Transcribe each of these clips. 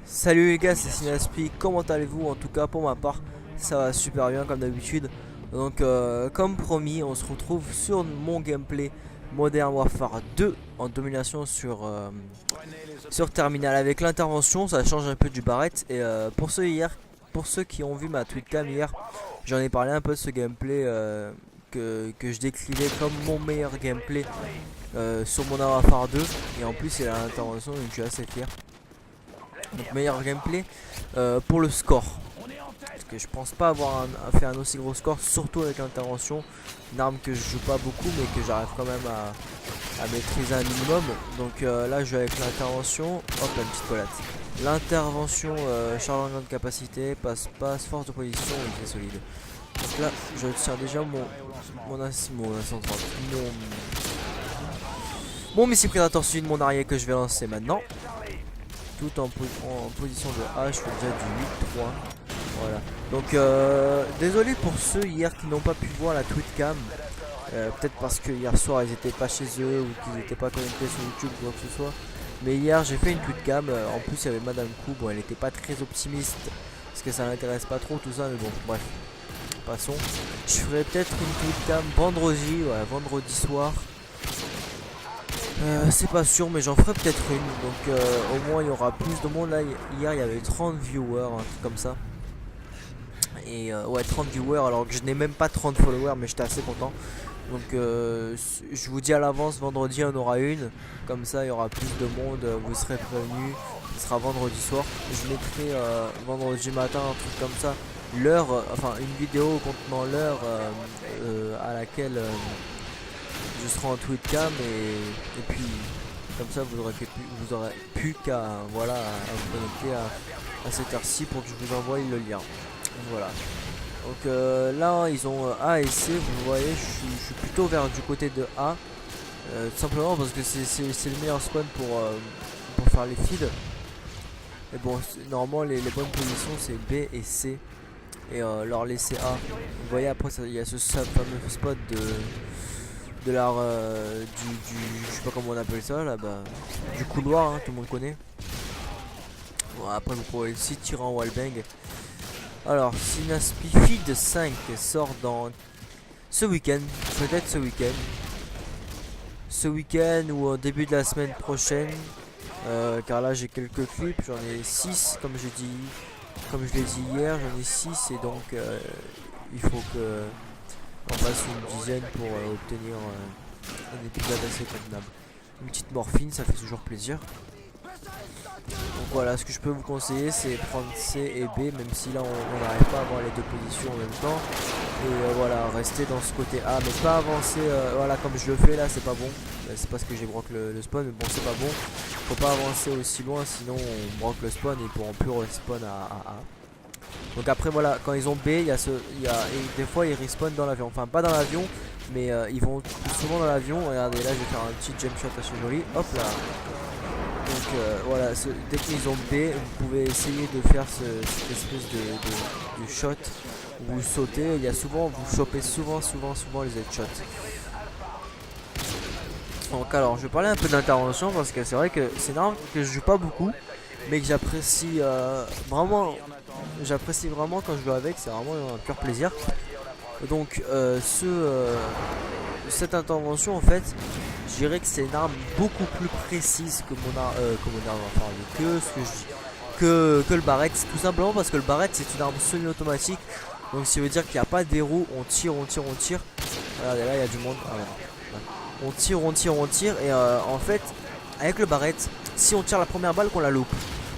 Salut les gars, c'est Sinaspi, comment allez-vous? En tout cas pour ma part, ça va super bien comme d'habitude. Donc comme promis, on se retrouve sur mon gameplay Modern Warfare 2 en domination sur Terminal avec l'intervention. Ça change un peu du Barrett. Et pour ceux qui ont vu ma tweetcam hier, j'en ai parlé un peu de ce gameplay que je décrivais comme mon meilleur gameplay sur Modern Warfare 2. Et en plus il a l'intervention, donc je suis assez fier. Donc meilleur gameplay pour le score, parce que je pense pas avoir fait un aussi gros score, surtout avec l'intervention, une arme que je joue pas beaucoup mais que j'arrive quand même à maîtriser un minimum. Donc là je vais avec l'intervention, hop la petite collate, l'intervention, chargement de capacité, passe, force de position, il est solide. Donc là je tiens déjà mon missile prédateur sud, mon arrière que je vais lancer maintenant. Tout en position de A, je fais déjà du 8-3. Voilà. Donc désolé pour ceux hier qui n'ont pas pu voir la tweetcam. Peut-être parce que hier soir ils étaient pas chez eux ou qu'ils n'étaient pas connectés sur YouTube ou quoi que ce soit. Mais hier j'ai fait une tweetcam. En plus il y avait Madame Kou. Bon, elle n'était pas très optimiste parce que ça n'intéresse pas trop tout ça. Mais bon, bref. Passons. Je ferai peut-être une tweetcam vendredi. Ouais, vendredi soir. C'est pas sûr, mais j'en ferai peut-être une. Donc au moins il y aura plus de monde. Là hier il y avait 30 viewers, un truc comme ça. Et ouais, 30 viewers alors que je n'ai même pas 30 followers, mais j'étais assez content. Donc je vous dis à l'avance, vendredi on aura une. Comme ça il y aura plus de monde, vous serez prévenus. Ce sera vendredi soir. Je mettrai vendredi matin, un truc comme ça. L'heure, enfin une vidéo contenant l'heure à laquelle je serai en tweetcam, et puis comme ça vous aurez pu qu'à voilà, à vous connecter à cette heure-ci pour que je vous envoie le lien. Voilà. Donc là ils ont A et C, vous voyez je suis plutôt vers du côté de A, tout simplement parce que c'est le meilleur spawn pour faire les feeds. Et bon, normalement les bonnes positions c'est B et C, et leur laisser A. Vous voyez après il y a ce fameux spot de l'art je sais pas comment on appelle ça là bas, du couloir, hein, tout le monde connaît. Bon, après vous pouvez aussi tirer en wallbang. Alors Sinaspi Feed 5 sort dans ce week-end, peut-être ce week-end ou au début de la semaine prochaine, car là j'ai quelques clips, j'en ai 6 comme je l'ai dit hier, j'en ai 6, et donc il faut que on passe une dizaine pour obtenir un épisode assez convenable. Une petite morphine, ça fait toujours plaisir. Donc voilà, ce que je peux vous conseiller c'est prendre C et B, même si là on n'arrive pas à avoir les deux positions en même temps. Et voilà, rester dans ce côté A, mais pas avancer, voilà, comme je le fais là, c'est pas bon. C'est parce que j'ai broc le spawn, mais bon, c'est pas bon. Faut pas avancer aussi loin, sinon on broc le spawn et ils pourront plus respawn à A. Donc après voilà, quand ils ont B, et des fois ils respawn dans l'avion, enfin pas dans l'avion, mais ils vont souvent dans l'avion. Regardez, là je vais faire un petit jump shot assez joli, hop là. Donc voilà, dès qu'ils ont B, vous pouvez essayer de faire cette espèce de shot où vous sautez. Il y a souvent, vous chopez souvent les headshots. Donc alors je vais parler un peu d'intervention parce que c'est vrai que c'est une arme que je joue pas beaucoup, mais que j'apprécie vraiment. J'apprécie vraiment quand je joue avec, c'est vraiment un pur plaisir. Donc cette intervention en fait, je dirais que c'est une arme beaucoup plus précise que mon arme, que le Barrett, tout simplement parce que le Barrett c'est une arme semi-automatique. Donc ça veut dire qu'il n'y a pas de verrou, on tire. Regardez là il y a du monde. Ah, on tire et en fait avec le Barrett, si on tire la première balle qu'on la loupe,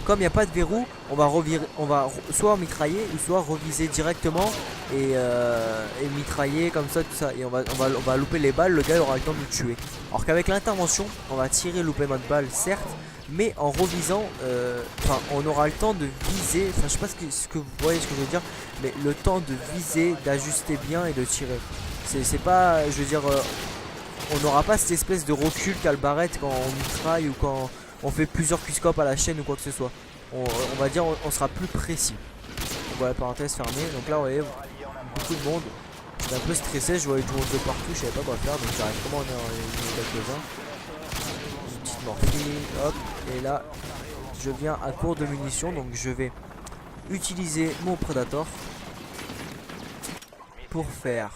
comme il n'y a pas de verrou, on va soit mitrailler ou soit reviser directement et mitrailler comme ça, tout ça. Et on va louper les balles, le gars aura le temps de nous tuer. Alors qu'avec l'intervention, on va tirer, louper notre balle, certes, mais en revisant, on aura le temps de viser. Enfin, je sais pas ce que vous voyez ce que je veux dire, mais le temps de viser, d'ajuster bien et de tirer. C'est pas, je veux dire, on n'aura pas cette espèce de recul qu'a le Barrett quand on mitraille ou quand on fait plusieurs quickscopes à la chaîne ou quoi que ce soit. On va dire on sera plus précis. Donc voilà, parenthèse fermée. Donc là vous voyez beaucoup de monde. J'étais un peu stressé, je voyais du monde de partout, je savais pas quoi faire, donc j'arrive comment on est en quelques-uns. Une petite morphine, hop, et là je viens à court de munitions, donc je vais utiliser mon Predator pour faire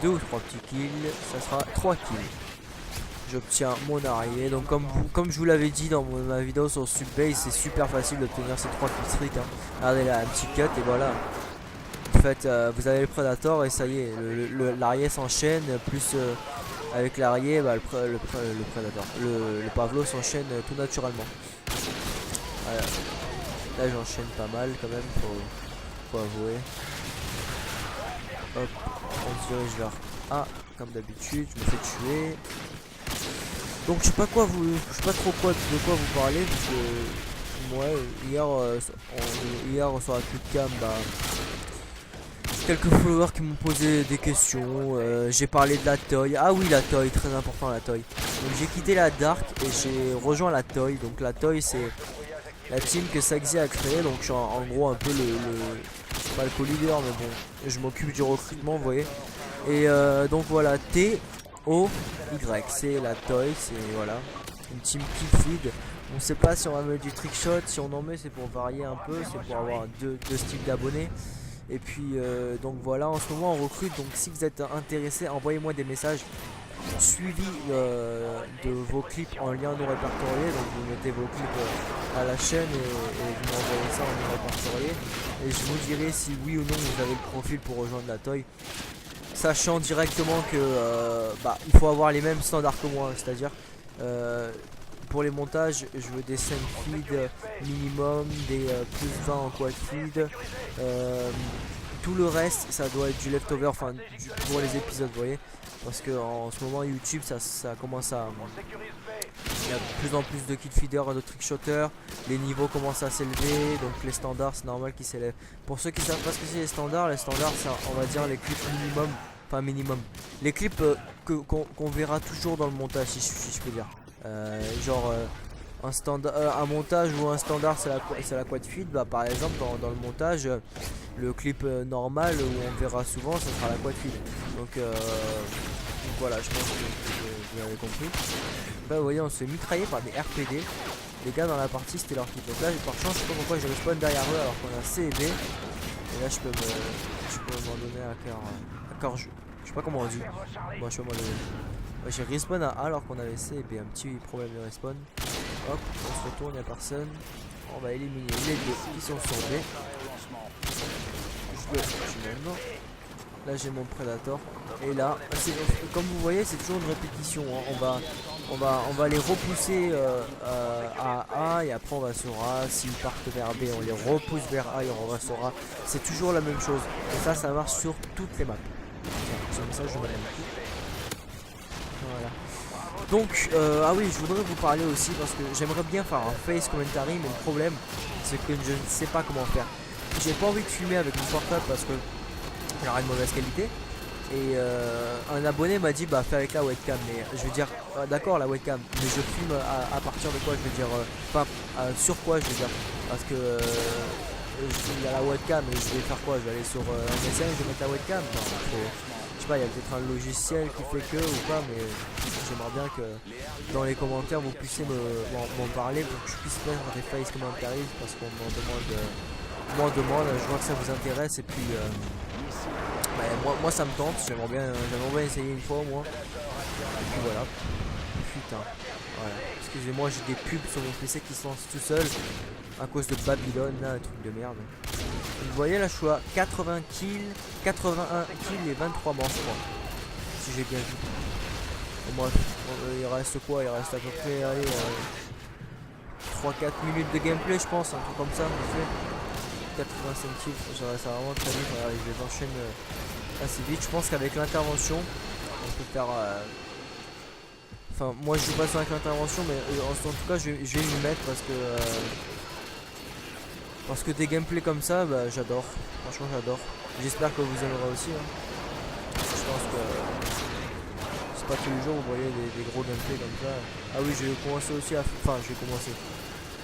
2 ou 3 petits kills. Ça sera 3 kills. J'obtiens mon araignée. Donc comme je vous l'avais dit dans ma vidéo sur Subbase, c'est super facile d'obtenir ces 3 kills streak. Regardez là, un petit cut et voilà. En fait, vous avez le Predator et ça y est, l'arrière s'enchaîne, plus avec l'arrière, bah, le Predator, le Pavlo s'enchaîne tout naturellement. Voilà. Là j'enchaîne pas mal quand même, faut avouer. Hop, on se dirige vers A, comme d'habitude, je me fais tuer. Donc je sais pas trop de quoi vous parler, parce que moi hier sur la Clipcam, bah, quelques followers qui m'ont posé des questions. J'ai parlé de la Toy. Ah oui, la Toy, très important la Toy. Donc j'ai quitté la Dark et j'ai rejoint la Toy. Donc la Toy, c'est la team que Saxy a créée. Donc je suis en gros un peu pas le co-leader, mais bon, je m'occupe du recrutement, vous voyez. Et donc voilà, T-O-Y, c'est la Toy, c'est voilà, une team kill feed. On sait pas si on va mettre du trickshot, si on en met c'est pour varier un peu, c'est pour avoir deux styles d'abonnés. Et puis donc voilà, en ce moment on recrute, donc si vous êtes intéressé, envoyez-moi des messages suivis de vos clips en lien non répertorié. Donc vous mettez vos clips à la chaîne et vous m'envoyez ça en non répertorié. Et je vous dirai si oui ou non vous avez le profil pour rejoindre la Toy. Sachant directement que il faut avoir les mêmes standards que moi, c'est-à-dire pour les montages, je veux des 5 feeds minimum, des plus 20 en quad feed. Tout le reste, ça doit être du leftover, enfin pour les épisodes, vous voyez. Parce que en ce moment, YouTube, ça commence à... Il y a de plus en plus de kill feeders, de trickshotters. Les niveaux commencent à s'élever, donc les standards, c'est normal qu'ils s'élèvent. Pour ceux qui savent pas ce que c'est les standards, c'est on va dire les clips minimum. Enfin minimum. Les clips qu'on verra toujours dans le montage, si je peux dire. Genre un montage ou un standard c'est la quad feed, bah, par exemple dans le montage le clip normal où on verra souvent ça sera la quad feed. Donc voilà, je pense que vous avez compris. Bah, vous voyez, on se fait mitrailler par des RPD. Les gars dans la partie c'était leur clip. Donc là par chance je sais pas pourquoi je respawn derrière eux alors qu'on a C et B. Et là je peux m'en donner à cœur. Je sais pas comment on dit. Bon, je peux m'en donner. Ouais, j'ai respawn à A alors qu'on avait C et B, un petit problème de respawn. Hop, on se retourne, il n'y a personne. On va éliminer les deux qui sont sur B. Je le tue maintenant. Là j'ai mon Predator. Et là, comme vous voyez, c'est toujours une répétition. Hein. On va les repousser à A et après on va sur A. S'ils partent vers B, on les repousse vers A et on va sur A. C'est toujours la même chose. Et ça marche sur toutes les maps. Tiens, ça je me lève. Voilà. Donc, ah oui, je voudrais vous parler aussi parce que j'aimerais bien faire un face commentary, mais le problème, c'est que je ne sais pas comment faire. J'ai pas envie de filmer avec mon portable parce que il aura une mauvaise qualité. Et un abonné m'a dit, bah fais avec la webcam. Mais je veux dire, d'accord la webcam, mais je filme à partir de quoi, je veux dire, enfin, sur quoi, je veux dire, parce que il y a la webcam et je vais faire quoi, je vais aller sur MSN et je vais mettre la webcam. Non, je sais pas, il y a peut-être un logiciel qui fait que ou pas, mais j'aimerais bien que dans les commentaires vous puissiez m'en parler pour que je puisse mettre des face commentaries parce qu'on m'en demande, je vois que ça vous intéresse et puis moi ça me tente, j'aimerais bien essayer une fois au moins. Et puis voilà. Putain. Voilà. Excusez-moi, j'ai des pubs sur mon PC qui se lancent tout seul à cause de Babylone, là, un truc de merde. Vous voyez là je suis à 80 kills, 81 kills et 23 morts je crois. Si j'ai bien vu. Et moi, il reste quoi? Il reste à peu près 3-4 minutes de gameplay je pense, un truc comme ça. 85 kills, ça va vraiment très vite. Regardez, je les enchaîne assez vite. Je pense qu'avec l'intervention, on peut faire... Enfin, moi je joue pas sur avec l'intervention, mais en tout cas je vais m'y mettre parce que des gameplays comme ça, bah, j'adore. Franchement j'adore. J'espère que vous aimerez aussi. Hein. Je pense que c'est pas tous les jours vous voyez des gros gameplays comme ça. Ah oui, je vais commencer aussi à... Enfin, je vais commencer.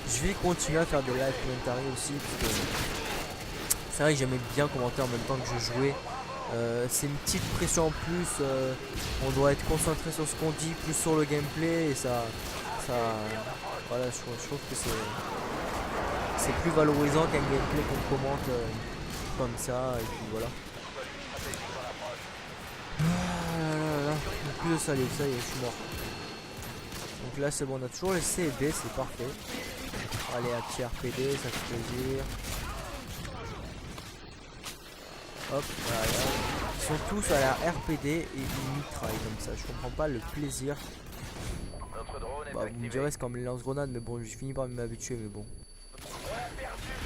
Je vais continuer à faire des live commentary aussi parce que c'est vrai que j'aimais bien commenter en même temps que je jouais. C'est une petite pression en plus, on doit être concentré sur ce qu'on dit, plus sur le gameplay et ça voilà, je trouve que c'est plus valorisant qu'un gameplay qu'on commente comme ça, et puis voilà. Ah là là là, plus de salive, ça y est, je suis mort. Donc là c'est bon, on a toujours les C et B, c'est parfait. Allez, un petit RPD, ça fait plaisir. Hop, voilà. Ils sont tous à la RPD et ils mitraillent comme ça. Je comprends pas le plaisir. Bah, vous me direz c'est comme les lance-grenades, mais bon, je finis par m'habituer, mais bon.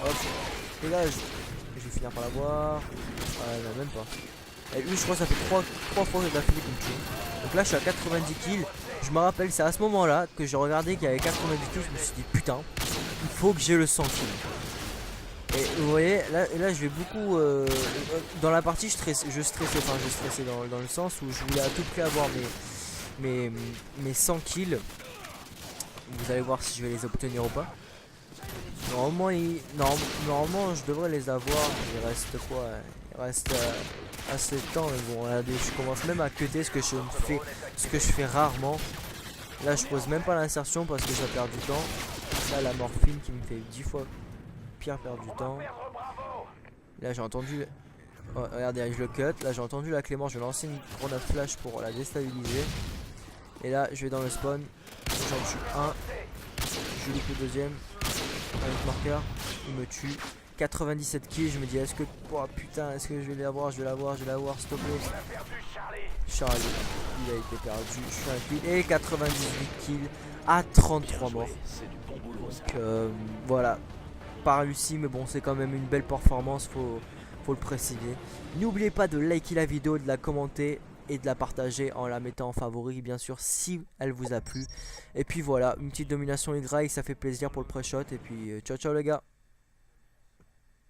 Hop, dégage. Je vais finir par l'avoir. Ah non, même pas. Et lui, je crois que ça fait 3 fois d'affilée qu'il me tue. Donc là, je suis à 90 kills. Je me rappelle, c'est à ce moment-là que j'ai regardé qu'il y avait 90 kills. Je me suis dit, putain, il faut que j'ai le 100 kills. Et vous voyez, là je vais beaucoup. Dans la partie, je stressais dans le sens où je voulais à tout prix avoir mes 100 kills. Vous allez voir si je vais les obtenir ou pas. Normalement, normalement je devrais les avoir. Il reste quoi? Il reste assez de temps. Mais bon, regardez, je commence même à cutter ce que je fais rarement. Là, je pose même pas l'insertion parce que ça perd du temps. Là, la morphine qui me fait 10 fois pire perdre du temps. Là, j'ai entendu. Oh, regardez, je le cut. Là, j'ai entendu la Clémence. Je vais lancer une grenade flash pour la déstabiliser. Et là, je vais dans le spawn. J'en tue un. Je loupe le deuxième. Avec marqueur. Il me tue. 97 kills. Je me dis, est-ce que. Oh putain, est-ce que je vais l'avoir? Je vais l'avoir, s'il te plaît. Charlie. Il a été perdu. Je suis un kill. Et 98 kills à 33 morts. Donc, voilà. Pas réussi, mais bon, c'est quand même une belle performance. Faut le préciser. N'oubliez pas de liker la vidéo, de la commenter et de la partager en la mettant en favori, bien sûr, si elle vous a plu. Et puis voilà, une petite domination Y, ça fait plaisir pour le pré-shot. Et puis ciao ciao les gars.